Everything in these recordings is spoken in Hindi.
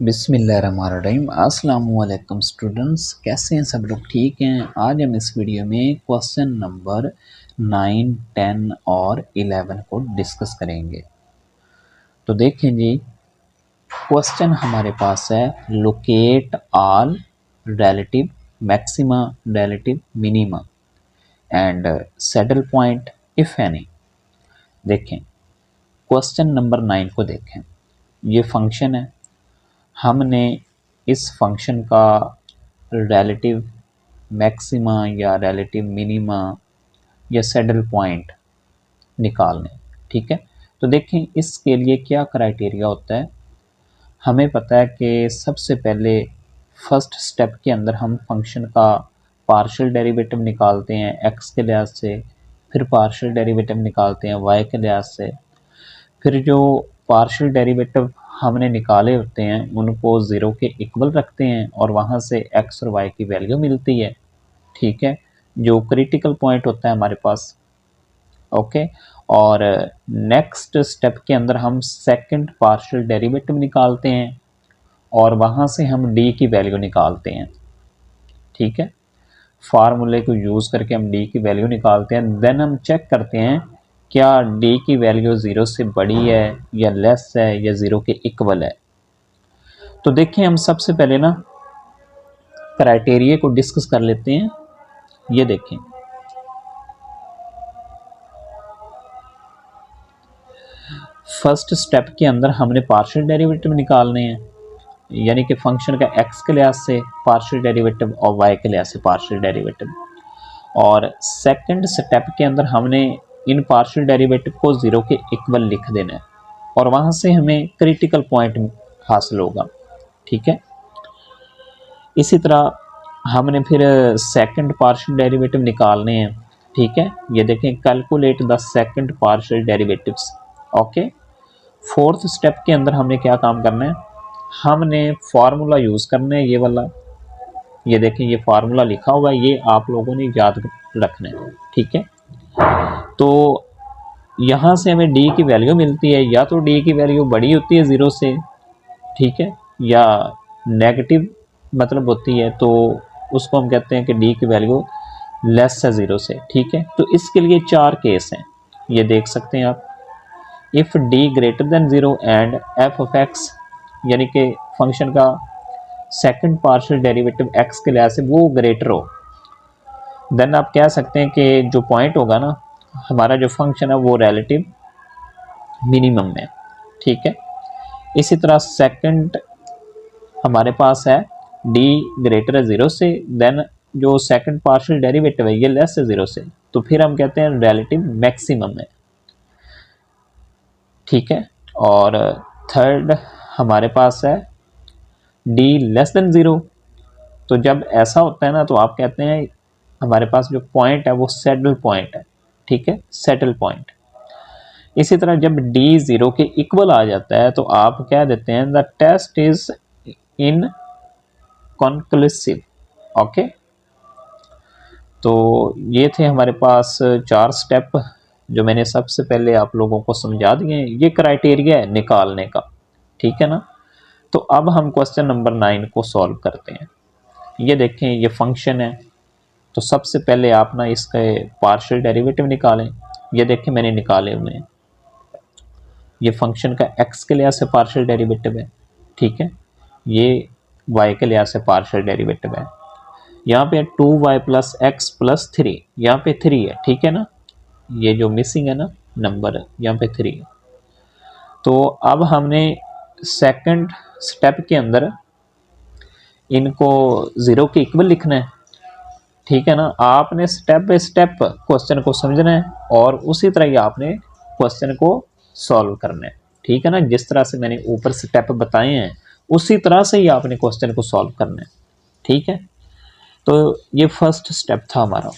बिस्मिल्लाहिर्रहमानिर्रहीम। अस्सलाम वालेकुम स्टूडेंट्स, कैसे हैं सब लोग? ठीक हैं। आज हम इस वीडियो में क्वेश्चन नंबर 9, 10 और 11 को डिस्कस करेंगे। तो देखें जी, क्वेश्चन हमारे पास है locate all relative maxima, relative minima and saddle point if any. देखें क्वेश्चन नंबर 9 को देखें। ये फंक्शन है, हमने इस फंक्शन का रिलेटिव मैक्सिमा या रिलेटिव मिनिमा या सैडल पॉइंट निकालने। ठीक है, तो देखें इसके लिए क्या क्राइटेरिया होता है। हमें पता है कि सबसे पहले फर्स्ट स्टेप के अंदर हम फंक्शन का पार्शियल डेरिवेटिव निकालते हैं एक्स के लिहाज से, फिर पार्शियल डेरिवेटिव निकालते हैं वाई के लिहाज से, फिर जो पार्शियल डेरिवेटिव हमने निकाले होते हैं उनको ज़ीरो के इक्वल रखते हैं और वहाँ से एक्स और वाई की वैल्यू मिलती है। ठीक है, जो क्रिटिकल पॉइंट होता है हमारे पास। ओके, और नेक्स्ट स्टेप के अंदर हम सेकंड पार्शियल डेरिवेटिव निकालते हैं और वहाँ से हम डी की वैल्यू निकालते हैं। ठीक है, फार्मूले को यूज़ करके हम डी की वैल्यू निकालते हैं। देन हम चेक करते हैं क्या डी की वैल्यू ज़ीरो से बड़ी है या लेस है या ज़ीरो के इक्वल है। तो देखें हम सबसे पहले ना क्राइटेरिया को डिस्कस कर लेते हैं। ये देखें, फर्स्ट स्टेप के अंदर हमने पार्शियल डेरिवेटिव निकालने हैं, यानी कि फंक्शन का एक्स के लिहाज से पार्शियल डेरिवेटिव और वाई के लिहाज से पार्शियल डेरिवेटिव। और सेकंड स्टेप के अंदर हमने इन पार्शियल डेरिवेटिव को ज़ीरो के इक्वल लिख देना है और वहाँ से हमें क्रिटिकल पॉइंट हासिल होगा। ठीक है, इसी तरह हमने फिर सेकंड पार्शियल डेरिवेटिव निकालने हैं। ठीक है, ये देखें calculate the second partial derivatives. Okay, fourth step के अंदर हमने क्या काम करना है, हमने फार्मूला यूज़ करना है, ये वाला। ये देखें ये फार्मूला लिखा हुआ है, ये आप लोगों ने याद रखना है। ठीक है, तो यहाँ से हमें डी की वैल्यू मिलती है, या तो डी की वैल्यू बड़ी होती है ज़ीरो से, ठीक है, या नेगेटिव मतलब होती है, तो उसको हम कहते हैं कि डी की वैल्यू लेस है ज़ीरो से। ठीक है, तो इसके लिए चार केस हैं, ये देख सकते हैं आप। If D greater than zero and F of x, यानी कि फंक्शन का सेकंड पार्शियल डेरिवेटिव एक्स के लिहाज से वो ग्रेटर हो, देन आप कह सकते हैं कि जो पॉइंट होगा ना हमारा जो फंक्शन है वो रिलेटिव मिनिमम में। ठीक है, इसी तरह सेकंड हमारे पास है डी ग्रेटर है ज़ीरो से, देन जो सेकंड पार्शियल डेरिवेटिव है ये लेस है ज़ीरो से, तो फिर हम कहते हैं रिलेटिव मैक्सिमम है। ठीक है, और थर्ड हमारे पास है डी लेस देन ज़ीरो, तो जब ऐसा होता है ना तो आप कहते हैं हमारे पास जो पॉइंट है वो सैडल पॉइंट है। ठीक है, सैडल पॉइंट। इसी तरह जब डी ज़ीरो के इक्वल आ जाता है तो आप कह देते हैं the test is inconclusive. Okay, तो ये थे हमारे पास चार स्टेप जो मैंने सबसे पहले आप लोगों को समझा दिए हैं। ये क्राइटेरिया है निकालने का। ठीक है ना, तो अब हम क्वेश्चन नंबर 9 को सॉल्व करते हैं। ये देखें ये फंक्शन है, तो सबसे पहले आप ना इसके पार्शियल डेरिवेटिव निकालें। ये देखें मैंने निकाले हुए हैं। ये फंक्शन का एक्स के लिहाज से पार्शियल डेरिवेटिव है। ठीक है, ये वाई के लिहाज से पार्शियल डेरिवेटिव है। यहाँ पे 2y प्लस एक्स प्लस 3, यहाँ पे 3 है। ठीक है ना, ये जो मिसिंग है ना नंबर, यहाँ पे 3 है। तो अब हमने सेकंड स्टेप के अंदर इनको ज़ीरो के इक्वल लिखना है। ठीक है ना, आपने स्टेप बाय स्टेप क्वेश्चन को समझना है और उसी तरह ही आपने क्वेश्चन को सॉल्व करना है। ठीक है ना, जिस तरह से मैंने ऊपर स्टेप बताए हैं उसी तरह से ही आपने क्वेश्चन को सॉल्व करना है। ठीक है, तो ये फर्स्ट स्टेप था हमारा।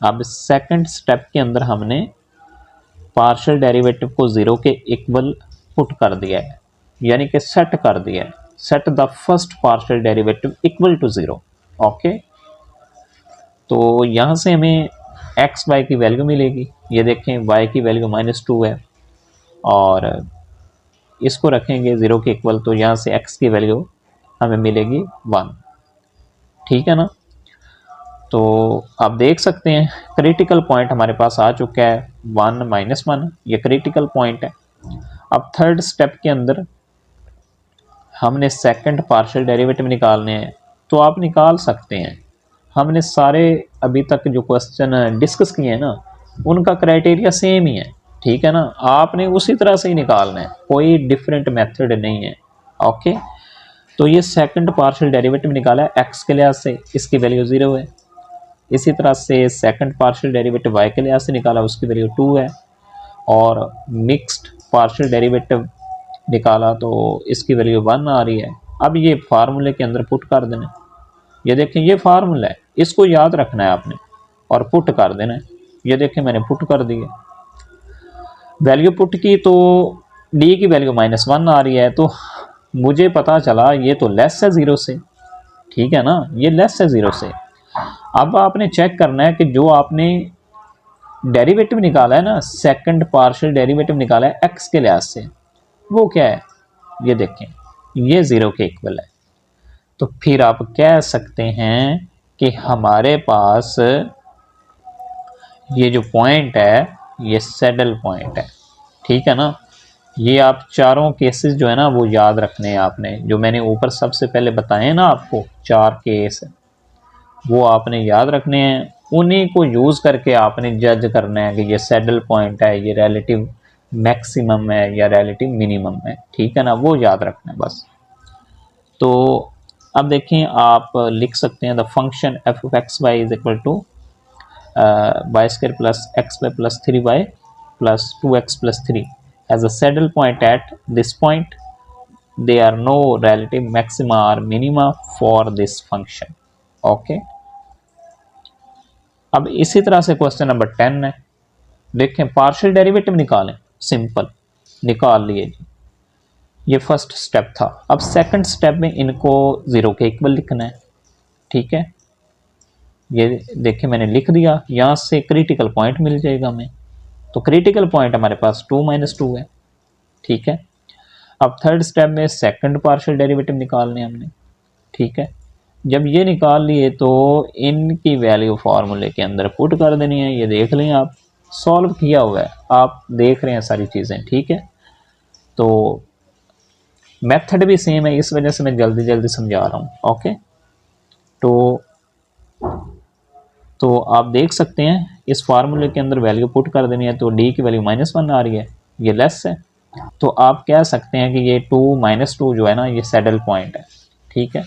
अब सेकंड स्टेप के अंदर हमने पार्शियल डेरिवेटिव को ज़ीरो के इक्वल पुट कर दिया है, यानी कि सेट कर दिया है। Set the first partial derivative equal to zero. Okay, तो यहाँ से हमें एक्स वाई की वैल्यू मिलेगी। ये देखें y की वैल्यू -2 है और इसको रखेंगे 0 के इक्वल, तो यहाँ से x की वैल्यू हमें मिलेगी 1, ठीक है ना। तो आप देख सकते हैं क्रिटिकल पॉइंट हमारे पास आ चुका है 1 -1, ये क्रिटिकल पॉइंट है। अब थर्ड स्टेप के अंदर हमने सेकंड पार्शियल डेरिवेटिव निकालने हैं, तो आप निकाल सकते हैं। हमने सारे अभी तक जो क्वेश्चन डिस्कस किए हैं ना, उनका क्राइटेरिया सेम ही है, ठीक है ना। आपने उसी तरह से ही निकालना है, कोई डिफरेंट मेथड नहीं है। ओके, तो ये सेकंड पार्शियल डेरिवेटिव निकाला है x के लिहाज से, इसकी वैल्यू 0 है। इसी तरह से सेकंड पार्शियल डेरिवेटिव y के लिहाज से निकाला, उसकी वैल्यू 2 है। और मिक्स्ड पार्शियल डेरिवेटिव निकाला तो इसकी वैल्यू 1 आ रही है। अब ये फार्मूले के अंदर पुट कर देना। ये देखें ये फार्मूला है, इसको याद रखना है आपने और पुट कर देना है। ये देखें मैंने पुट कर दिया, वैल्यू पुट की तो डी की वैल्यू -1 आ रही है, तो मुझे पता चला ये तो लेस है 0 से, ठीक है ना, ये लेस है 0 से। अब आपने चेक करना है कि जो आपने डेरिवेटिव निकाला है ना, सेकंड पार्शियल डेरिवेटिव निकाला है x के लिहाज से, वो क्या है। ये देखें ये 0 के इक्वल है। तो फिर आप कह सकते हैं कि हमारे पास ये जो पॉइंट है ये सैडल पॉइंट है, ठीक है ना। ये आप चारों केसेस जो है ना वो याद रखने हैं आपने, जो मैंने ऊपर सबसे पहले बताए ना आपको 4 केस, वो आपने याद रखने हैं। उन्हीं को यूज़ करके आपने जज करना है कि ये सैडल पॉइंट है, ये रिलेटिव मैक्सिमम है या रिलेटिव मिनिमम है, ठीक है ना, वो याद रखना है बस। तो अब देखें आप लिख सकते हैं the function f of x y is equal to y square plus x y plus 3y plus 2x plus 3 as a saddle point at this point, there are no relative maxima और minima for this function. Okay, अब इसी तरह से क्वेश्चन नंबर 10 है। देखें पार्शियल डेरिवेटिव निकालें, सिंपल निकाल लिए जी, ये फर्स्ट स्टेप था। अब सेकंड स्टेप में इनको 0 के इक्वल लिखना है, ठीक है। ये देखिए मैंने लिख दिया, यहाँ से क्रिटिकल पॉइंट मिल जाएगा हमें। तो क्रिटिकल पॉइंट हमारे पास 2 - 2 है, ठीक है। अब थर्ड स्टेप में सेकंड पार्शियल डेरिवेटिव निकालने हमने, ठीक है। जब ये निकाल लिए तो इनकी वैल्यू फार्मूले के अंदर पुट कर देनी है। ये देख लें आप, सॉल्व किया हुआ है, आप देख रहे हैं सारी चीज़ें, ठीक है। तो मेथड भी सेम है, इस वजह से मैं जल्दी जल्दी समझा रहा हूँ। ओके, तो आप देख सकते हैं इस फार्मूले के अंदर वैल्यू पुट कर देनी है, तो डी की वैल्यू -1 आ रही है, ये लेस है। तो आप कह सकते हैं कि ये 2 - 2 जो है ना, ये सैडल पॉइंट है, ठीक है।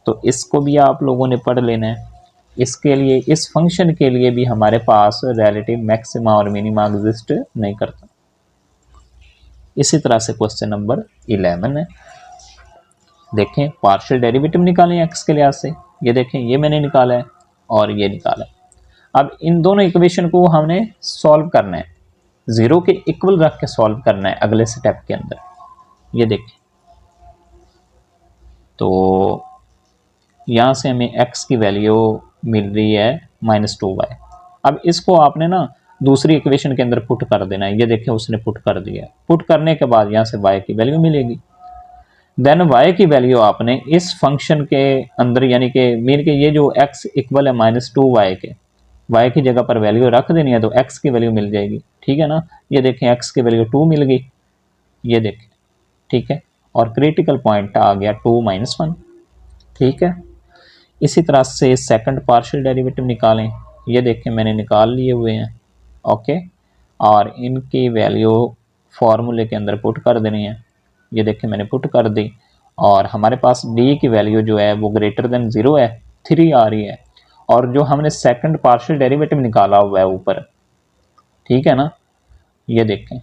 तो इसको भी आप लोगों ने पढ़ लेना है। इसके लिए, इस फंक्शन के लिए भी हमारे पास रिलेटिव मैक्सिमा और मिनिमा एग्जिस्ट नहीं करता। इसी तरह से क्वेश्चन नंबर 11 है। देखें पार्शियल डेरिवेटिव निकालें एक्स के लिहाज से। ये देखें ये मैंने निकाला है और ये निकाला है। अब इन दोनों इक्वेशन को हमने सॉल्व करना है, 0 के इक्वल रख के सॉल्व करना है अगले स्टेप के अंदर। ये देखें, तो यहाँ से हमें x की वैल्यू मिल रही है -2y। अब इसको आपने ना दूसरी इक्वेशन के अंदर पुट कर देना है। ये देखें उसने पुट कर दिया। पुट करने के बाद यहाँ से y की वैल्यू मिलेगी। देन y की वैल्यू आपने इस फंक्शन के अंदर, यानी कि मीन के ये जो x इक्वल है -2y के, y की जगह पर वैल्यू रख देनी है तो x की वैल्यू मिल जाएगी, ठीक है ना। ये देखें x की वैल्यू 2 मिल गई, ये देखें, ठीक है। और क्रिटिकल पॉइंट आ गया 2 - 1, ठीक है। इसी तरह से सेकंड पार्शियल डेरिवेटिव निकालें। ये देखें मैंने निकाल लिए हुए हैं, ओके। और इनकी वैल्यू फार्मूले के अंदर पुट कर देनी है। ये देखें मैंने पुट कर दी और हमारे पास डी की वैल्यू जो है वो ग्रेटर देन 0 है, 3 आ रही है। और जो हमने सेकंड पार्शियल डेरिवेटिव निकाला हुआ है ऊपर, ठीक है ना, ये देखें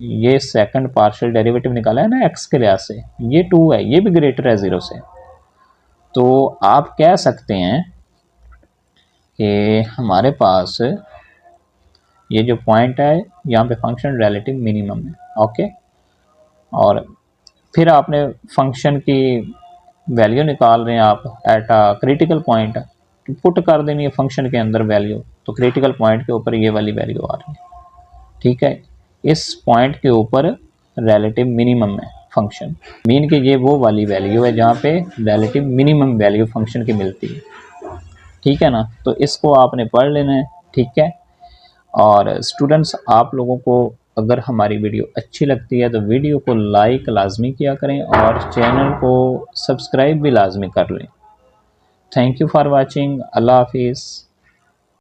ये सेकंड पार्शियल डेरिवेटिव निकाला है ना एक्स के लिहाज से, ये 2 है, ये भी ग्रेटर है 0 से। तो आप कह सकते हैं कि हमारे पास ये जो पॉइंट है यहाँ पे फंक्शन रिलेटिव मिनिमम है, ओके। और फिर आपने फंक्शन की वैल्यू निकाल रहे हैं आप एट अ क्रिटिकल पॉइंट, तो पुट कर देनी है फंक्शन के अंदर वैल्यू, तो क्रिटिकल पॉइंट के ऊपर ये वाली वैल्यू आ रही है, ठीक है। इस पॉइंट के ऊपर रिलेटिव मिनिमम है फंक्शन। मीन की ये वो वाली वैल्यू है जहाँ पे रिलेटिव मिनिमम वैल्यू फंक्शन की मिलती है, ठीक है ना। तो इसको आपने पढ़ लेना है, ठीक है। और स्टूडेंट्स, आप लोगों को अगर हमारी वीडियो अच्छी लगती है तो वीडियो को लाइक लाजमी किया करें और चैनल को सब्सक्राइब भी लाजमी कर लें। Thank you for watching. अल्लाह हाफिज़।